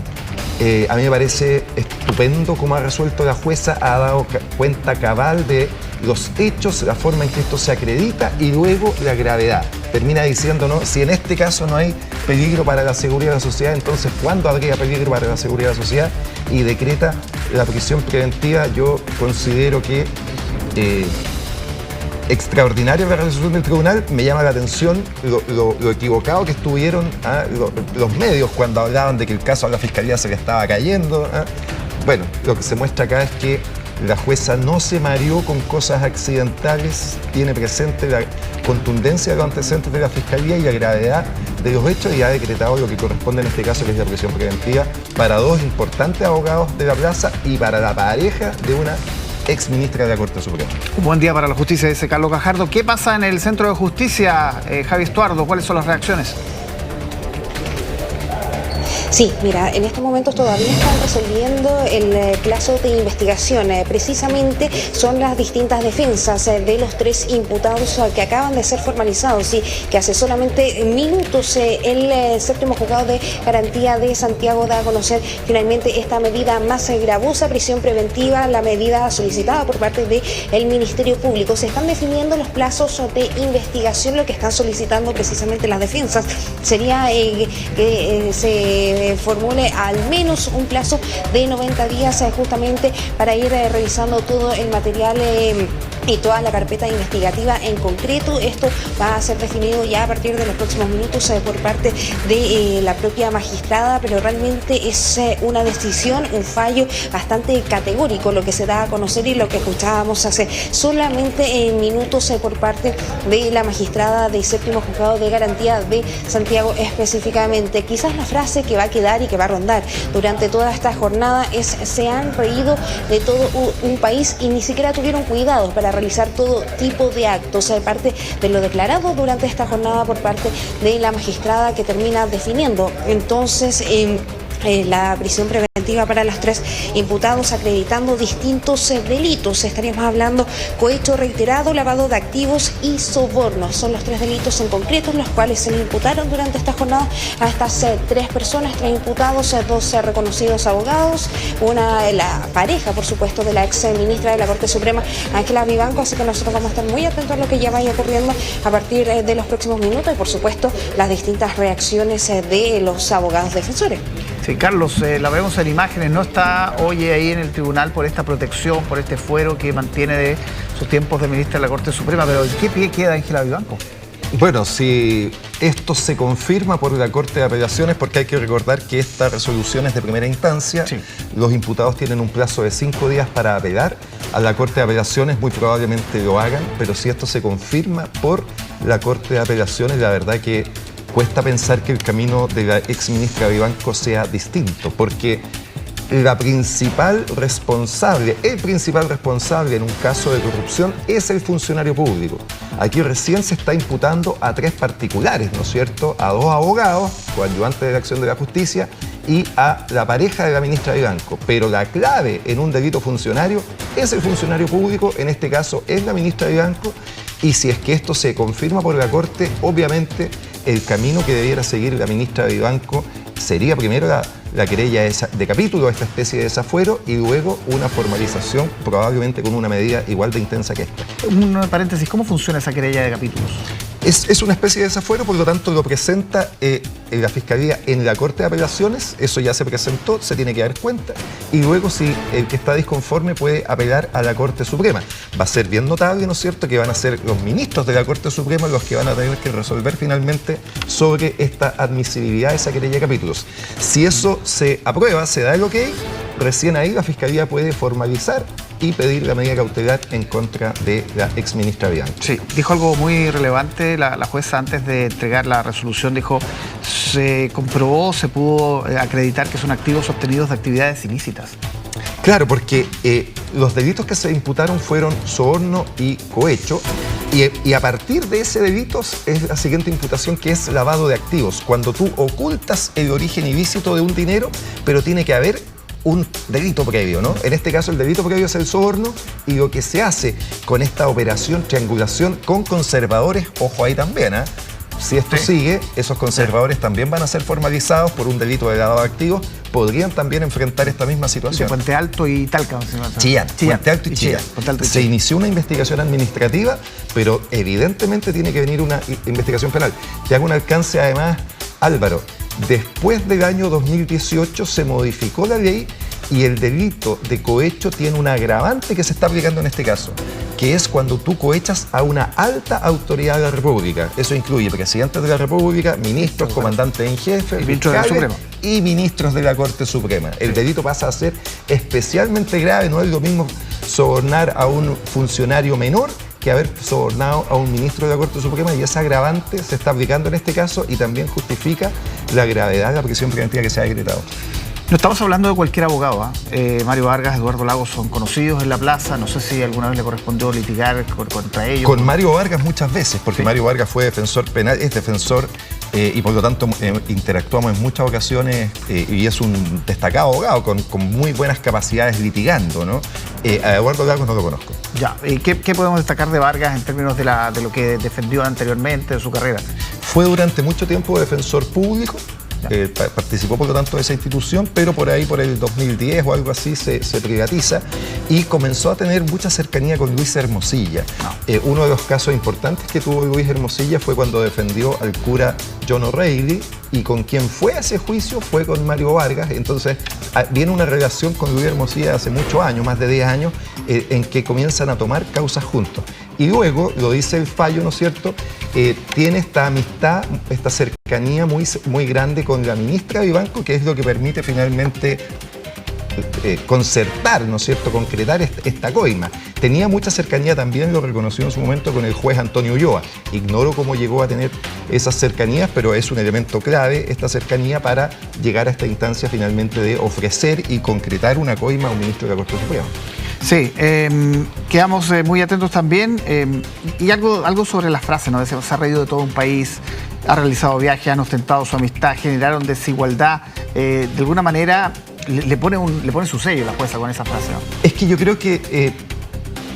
A mí me parece estupendo cómo ha resuelto la jueza, ha dado cuenta cabal de los hechos, la forma en que esto se acredita y luego la gravedad. Termina diciendo, ¿no?, si en este caso no hay peligro para la seguridad de la sociedad, entonces ¿cuándo habría peligro para la seguridad de la sociedad? Y decreta la prisión preventiva. Yo considero que extraordinaria la resolución del tribunal. Me llama la atención lo equivocado que estuvieron los medios cuando hablaban de que el caso a la fiscalía se le estaba cayendo. Bueno, lo que se muestra acá es que La jueza no se mareó con cosas accidentales, tiene presente la contundencia de los antecedentes de la Fiscalía y la gravedad de los hechos y ha decretado lo que corresponde en este caso, que es la prisión preventiva para dos importantes abogados de la plaza y para la pareja de una ex ministra de la Corte Suprema. Un buen día para la justicia, dice Carlos Gajardo. ¿Qué pasa en el Centro de Justicia, Javi Estuardo? ¿Cuáles son las reacciones? Sí, mira, en estos momentos todavía están resolviendo el plazo de investigación. Precisamente son las distintas defensas de los tres imputados que acaban de ser formalizados y que hace solamente minutos el séptimo juzgado de garantía de Santiago da a conocer finalmente esta medida más gravosa, prisión preventiva, la medida solicitada por parte del Ministerio Público. Se están definiendo los plazos de investigación. Lo que están solicitando precisamente las defensas sería que se formule al menos un plazo de 90 días justamente para ir revisando todo el material y toda la carpeta investigativa en concreto. Esto va a ser definido ya a partir de los próximos minutos por parte de la propia magistrada, pero realmente es una decisión, un fallo bastante categórico lo que se da a conocer y lo que escuchábamos hace solamente minutos por parte de la magistrada del séptimo juzgado de garantía de Santiago específicamente. Quizás la frase que va a quedar y que va a rondar durante toda esta jornada es: se han reído de todo un país y ni siquiera tuvieron cuidado para realizar todo tipo de actos. Parte de lo declarado durante esta jornada por parte de la magistrada, que termina definiendo entonces la prisión preventiva para los tres imputados, acreditando distintos delitos. Estaríamos hablando cohecho reiterado, lavado de activos y sobornos. Son los tres delitos en concreto los cuales se le imputaron durante esta jornada a estas tres personas, tres imputados, dos reconocidos abogados, la pareja, por supuesto, de la ex ministra de la Corte Suprema, Ángela Vivanco. Así que nosotros vamos a estar muy atentos a lo que ya vaya ocurriendo a partir de los próximos minutos y, por supuesto, las distintas reacciones de los abogados defensores. Sí, Carlos, la vemos en imágenes, no está hoy ahí en el tribunal por esta protección, por este fuero que mantiene de sus tiempos de ministra de la Corte Suprema, pero ¿en qué pie queda Ángela Vivanco? Bueno, si esto se confirma por la Corte de Apelaciones, porque hay que recordar que esta resolución es de primera instancia, sí. Los imputados tienen un plazo de 5 días para apelar a la Corte de Apelaciones, muy probablemente lo hagan, pero si esto se confirma por la Corte de Apelaciones, la verdad que cuesta pensar que el camino de la exministra Vivanco sea distinto, porque el principal responsable en un caso de corrupción es el funcionario público. Aquí recién se está imputando a tres particulares, ¿no es cierto? A dos abogados, coadyuvantes de la acción de la justicia, y a la pareja de la ministra Vivanco. Pero la clave en un delito funcionario es el funcionario público, en este caso es la ministra Vivanco, y si es que esto se confirma por la Corte, obviamente el camino que debiera seguir la ministra Vivanco sería primero la querella de capítulo, esta especie de desafuero, y luego una formalización, probablemente con una medida igual de intensa que esta. Un paréntesis, ¿cómo funciona esa querella de capítulos? Es una especie de desafuero, por lo tanto lo presenta la Fiscalía en la Corte de Apelaciones, eso ya se presentó, se tiene que dar cuenta, y luego si el que está disconforme puede apelar a la Corte Suprema. Va a ser bien notable, ¿no es cierto?, que van a ser los ministros de la Corte Suprema los que van a tener que resolver finalmente sobre esta admisibilidad de esa querella de capítulos. Si eso se aprueba, se da el ok, recién ahí la Fiscalía puede formalizar y pedir la medida cautelar en contra de la exministra Vivanco. Sí, dijo algo muy relevante la jueza antes de entregar la resolución, dijo: se comprobó, se pudo acreditar que son activos obtenidos de actividades ilícitas. Claro, porque los delitos que se imputaron fueron soborno y cohecho, y a partir de ese delito es la siguiente imputación, que es lavado de activos, cuando tú ocultas el origen ilícito de un dinero, pero tiene que haber un delito previo, ¿no? En este caso el delito previo es el soborno, y lo que se hace con esta operación, triangulación con conservadores, ojo ahí también, ¿eh? Si esto sigue, esos conservadores también van a ser formalizados por un delito de lavado de activos, podrían también enfrentar esta misma situación. Puente Alto y Talca. Chillán, Puente Alto y Chillán. Se inició una investigación administrativa, pero evidentemente tiene que venir una investigación penal. Te hago un alcance además, Álvaro. Después del año 2018 se modificó la ley y el delito de cohecho tiene un agravante que se está aplicando en este caso, que es cuando tú cohechas a una alta autoridad de la República. Eso incluye presidentes de la República, ministros, comandantes en jefe, ministro de la Suprema. y ministros de la Corte Suprema. El delito pasa a ser especialmente grave, no es lo mismo sobornar a un funcionario menor que haber sobornado a un ministro de la Corte Suprema, y esa agravante se está aplicando en este caso y también justifica la gravedad de la prisión preventiva que se ha decretado. No estamos hablando de cualquier abogado, Mario Vargas, Eduardo Lagos son conocidos en la plaza, no sé si alguna vez le correspondió litigar contra ellos. Con Mario Vargas muchas veces, porque sí. Mario Vargas fue defensor penal, es defensor y por lo tanto interactuamos en muchas ocasiones y es un destacado abogado con muy buenas capacidades litigando, ¿no? A Eduardo Lagos no lo conozco. Ya, ¿qué podemos destacar de Vargas en términos de lo que defendió anteriormente de su carrera? Fue durante mucho tiempo defensor público. Participó por lo tanto de esa institución, pero por ahí, por el 2010 o algo así, se privatiza y comenzó a tener mucha cercanía con Luis Hermosilla. Uno de los casos importantes que tuvo Luis Hermosilla fue cuando defendió al cura John O'Reilly, y con quien fue a ese juicio fue con Mario Vargas. Entonces viene una relación con Luis Hermosilla hace muchos años, más de 10 años, en que comienzan a tomar causas juntos. Y luego, lo dice el fallo, ¿no es cierto?, tiene esta amistad, esta cercanía muy grande con la ministra Vivanco, que es lo que permite finalmente concertar, ¿no es cierto?, concretar esta coima. Tenía mucha cercanía también, lo reconoció en su momento, con el juez Antonio Ulloa. Ignoro cómo llegó a tener esas cercanías, pero es un elemento clave esta cercanía para llegar a esta instancia finalmente de ofrecer y concretar una coima a un ministro de la Corte Suprema. Sí, quedamos muy atentos también. Y algo sobre las frases, ¿no? Se ha reído de todo un país, ha realizado viajes, han ostentado su amistad, generaron desigualdad. De alguna manera le pone su sello la jueza con esa frase, ¿no? Es que yo creo que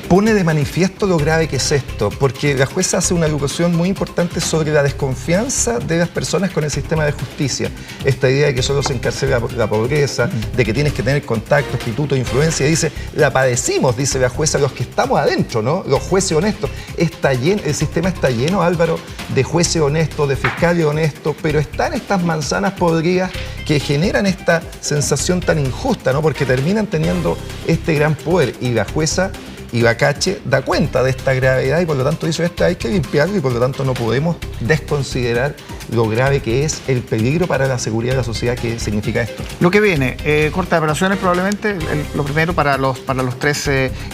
pone de manifiesto lo grave que es esto, porque la jueza hace una educación muy importante sobre la desconfianza de las personas con el sistema de justicia. Esta idea de que solo se encarcela la pobreza, de que tienes que tener contacto, instituto, influencia. Dice, la padecimos, dice la jueza, los que estamos adentro, ¿no? Los jueces honestos. El sistema está lleno, Álvaro, de jueces honestos, de fiscales honestos, pero están estas manzanas podridas que generan esta sensación tan injusta, ¿no? Porque terminan teniendo este gran poder, y la jueza Ibacache da cuenta de esta gravedad y por lo tanto dice, esto hay que limpiarlo, y por lo tanto no podemos desconsiderar lo grave que es el peligro para la seguridad de la sociedad que significa esto. Lo que viene, corte de apelaciones probablemente, lo primero para los 3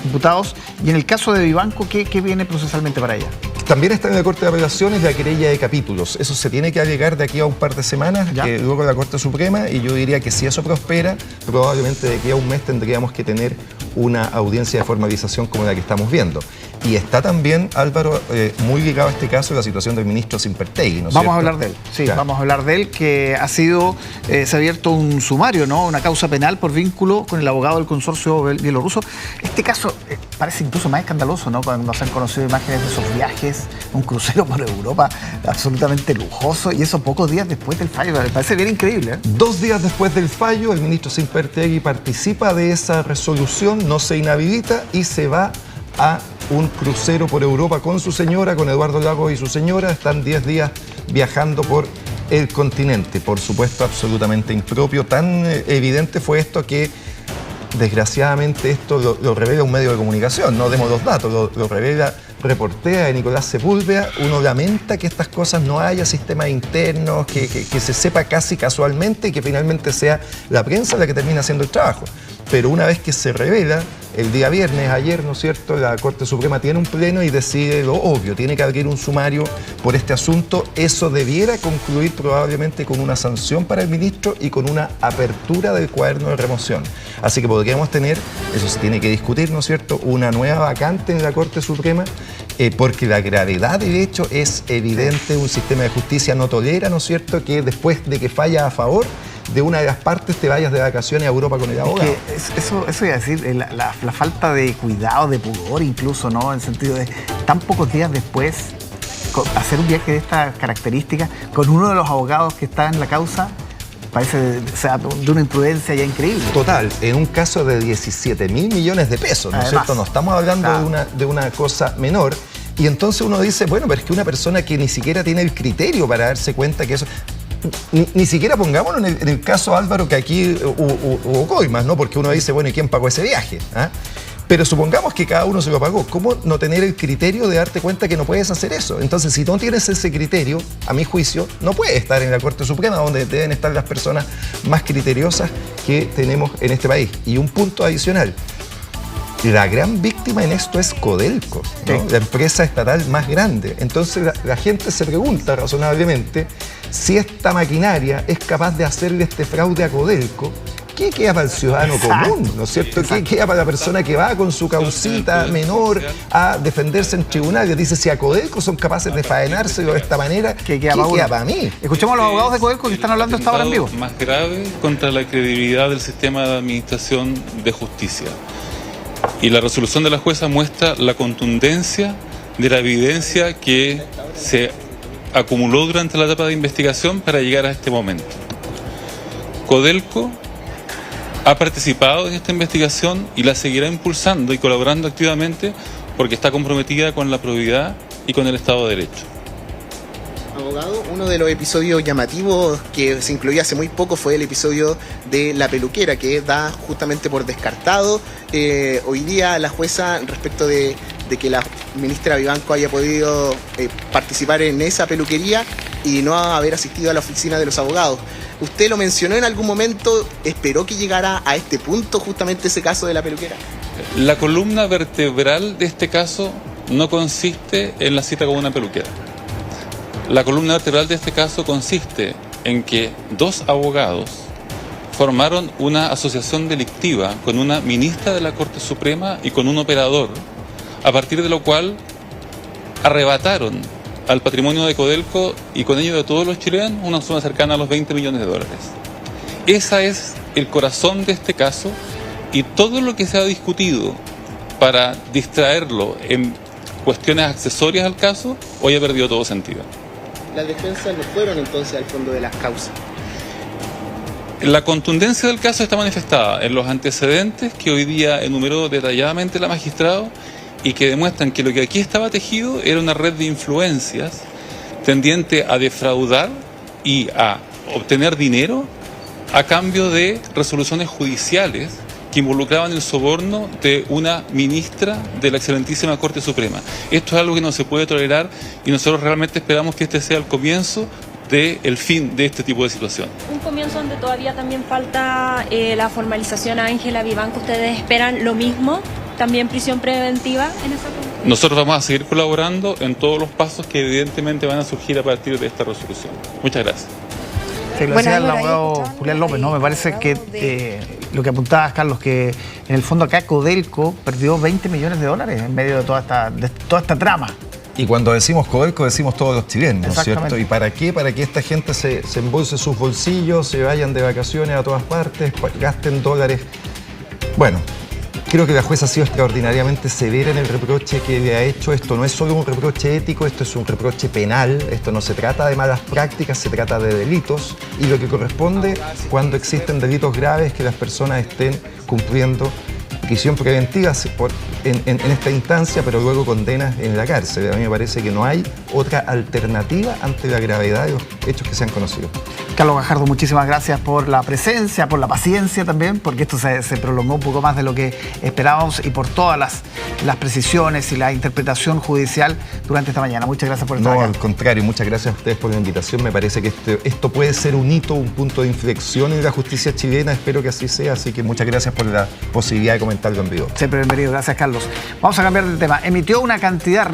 imputados, y en el caso de Vivanco, ¿qué viene procesalmente para ella? También está en la Corte de Apelaciones la querella de capítulos. Eso se tiene que alegar de aquí a un par de semanas, luego la Corte Suprema, y yo diría que si eso prospera, probablemente de aquí a un mes tendríamos que tener una audiencia de formalización como la que estamos viendo. Y está también, Álvaro, muy ligado a este caso la situación del ministro Simpertegui, ¿no es cierto? Vamos a hablar de él, sí, claro. Vamos a hablar de él, que se ha abierto un sumario, ¿no? Una causa penal por vínculo con el abogado del consorcio bielorruso. Este caso parece incluso más escandaloso, ¿no? Cuando se han conocido imágenes de esos viajes, un crucero por Europa absolutamente lujoso, y eso pocos días después del fallo. Me parece bien increíble, ¿eh? 2 días después del fallo, el ministro Simpertegui participa de esa resolución, no se inhabilita y se va a un crucero por Europa con su señora, con Eduardo Lagos y su señora. Están 10 días viajando por el continente. Por supuesto, absolutamente impropio. Tan evidente fue esto que, desgraciadamente, esto lo revela un medio de comunicación. No demos los datos, lo revela reportea de Nicolás Sepúlveda. Uno lamenta que estas cosas no haya sistemas internos, que se sepa casi casualmente y que finalmente sea la prensa la que termina haciendo el trabajo. Pero una vez que se revela, el día viernes, ayer, ¿no es cierto?, la Corte Suprema tiene un pleno y decide lo obvio, tiene que abrir un sumario por este asunto. Eso debiera concluir probablemente con una sanción para el ministro y con una apertura del cuaderno de remoción. Así que podríamos tener, eso se tiene que discutir, ¿no es cierto?, una nueva vacante en la Corte Suprema, porque la gravedad del hecho es evidente. Un sistema de justicia no tolera, ¿no es cierto?, que después de que falla a favor de una de las partes te vayas de vacaciones a Europa con el abogado. Eso iba a decir, la falta de cuidado, de pudor incluso, ¿no? En el sentido de tan pocos días después hacer un viaje de estas características con uno de los abogados que está en la causa, parece, o sea, de una imprudencia ya increíble. Total, en un caso de 17.000 millones de pesos, ¿no es cierto? No estamos hablando de una cosa menor. Y entonces uno dice, bueno, pero es que una persona que ni siquiera tiene el criterio para darse cuenta que eso... Ni siquiera pongámonos en el caso, Álvaro, que aquí hubo coimas, ¿no? Porque uno dice, bueno, ¿y quién pagó ese viaje? ¿Ah? Pero supongamos que cada uno se lo pagó. ¿Cómo no tener el criterio de darte cuenta que no puedes hacer eso? Entonces, si no tienes ese criterio, a mi juicio, no puedes estar en la Corte Suprema, donde deben estar las personas más criteriosas que tenemos en este país. Y un punto adicional. La gran víctima en esto es Codelco, ¿no? Sí. La empresa estatal más grande. Entonces la gente se pregunta razonablemente si esta maquinaria es capaz de hacerle este fraude a Codelco. ¿Qué queda para el ciudadano común? ¿No es cierto? ¿Qué queda para la persona que va con su causita menor a defenderse en tribunales? Dice, si a Codelco son capaces de faenárselo de esta manera, ¿qué queda para mí? Escuchemos a los abogados de Codelco que están hablando esta hora en vivo. Más grave contra la credibilidad del sistema de administración de justicia. Y la resolución de la jueza muestra la contundencia de la evidencia que se acumuló durante la etapa de investigación para llegar a este momento. Codelco ha participado en esta investigación y la seguirá impulsando y colaborando activamente porque está comprometida con la probidad y con el Estado de Derecho. Abogado, uno de los episodios llamativos que se incluyó hace muy poco fue el episodio de la peluquera, que da justamente por descartado hoy día la jueza respecto de que la ministra Vivanco haya podido participar en esa peluquería y no haber asistido a la oficina de los abogados. Usted lo mencionó en algún momento, ¿esperó que llegara a este punto justamente ese caso de la peluquera? La columna vertebral de este caso no consiste en la cita con una peluquera. La columna vertebral de este caso consiste en que dos abogados formaron una asociación delictiva con una ministra de la Corte Suprema y con un operador, a partir de lo cual arrebataron al patrimonio de Codelco y con ello de todos los chilenos una suma cercana a los 20 millones de dólares. Ese es el corazón de este caso y todo lo que se ha discutido para distraerlo en cuestiones accesorias al caso, hoy ha perdido todo sentido. Las defensas no fueron entonces al fondo de las causas. La contundencia del caso está manifestada en los antecedentes que hoy día enumeró detalladamente la magistrada y que demuestran que lo que aquí estaba tejido era una red de influencias tendiente a defraudar y a obtener dinero a cambio de resoluciones judiciales que involucraban el soborno de una ministra de la excelentísima Corte Suprema. Esto es algo que no se puede tolerar y nosotros realmente esperamos que este sea el comienzo del fin de este tipo de situación. Un comienzo donde todavía también falta la formalización a Ángela Vivanco. ¿Ustedes esperan lo mismo? ¿También prisión preventiva en esa condición? Nosotros vamos a seguir colaborando en todos los pasos que evidentemente van a surgir a partir de esta resolución. Muchas gracias. Sí, lo decía el abogado Julián López, ¿no? Me parece que lo que apuntabas, Carlos, que en el fondo acá Codelco perdió 20 millones de dólares en medio de toda esta trama. Y cuando decimos Codelco, decimos todos los chilenos, ¿no es cierto? ¿Y para qué? Para que esta gente se embolse sus bolsillos, se vayan de vacaciones a todas partes, gasten dólares. Bueno, creo que la jueza ha sido extraordinariamente severa en el reproche que le ha hecho. Esto no es solo un reproche ético, esto es un reproche penal. Esto no se trata de malas prácticas, se trata de delitos. Y lo que corresponde cuando existen delitos graves, que las personas estén cumpliendo prisión preventiva en esta instancia, pero luego condenas en la cárcel. A mí me parece que no hay otra alternativa ante la gravedad de los hechos que se han conocido. Carlos Gajardo, muchísimas gracias por la presencia, por la paciencia también, porque esto se prolongó un poco más de lo que esperábamos y por todas las precisiones y la interpretación judicial durante esta mañana. Muchas gracias por estar acá. No, al contrario, muchas gracias a ustedes por la invitación. Me parece que esto puede ser un hito, un punto de inflexión en la justicia chilena. Espero que así sea, así que muchas gracias por la posibilidad de comentarlo en vivo. Siempre bienvenido. Gracias, Carlos. Vamos a cambiar de tema. Emitió una cantidad